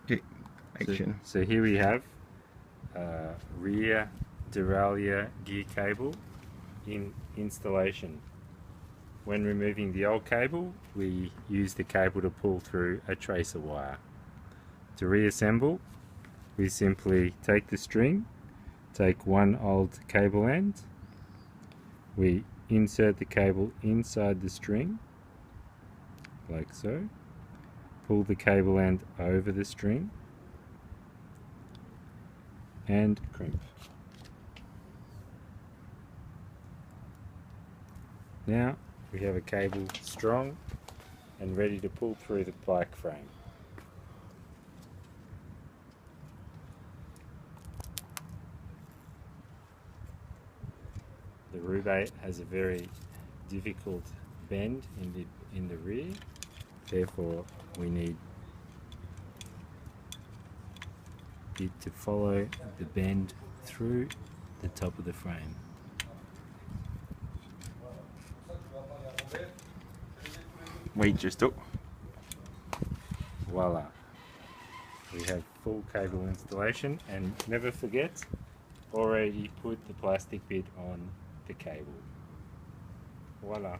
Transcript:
Okay, action. So here we have rear derailleur gear cable in installation. When removing the old cable, we use the cable to pull through a tracer wire. To reassemble, we simply take the string, take one old cable end, we insert the cable inside the string, like so, pull the cable end over the string, and crimp. Now we have a cable strong and ready to pull through the bike frame. The Roubaix has a very difficult bend in the rear, therefore we need it to follow the bend through the top of the frame. Wait, just up. Voila! We have full cable installation, and never forget, already put the plastic bit on the cable. Voila!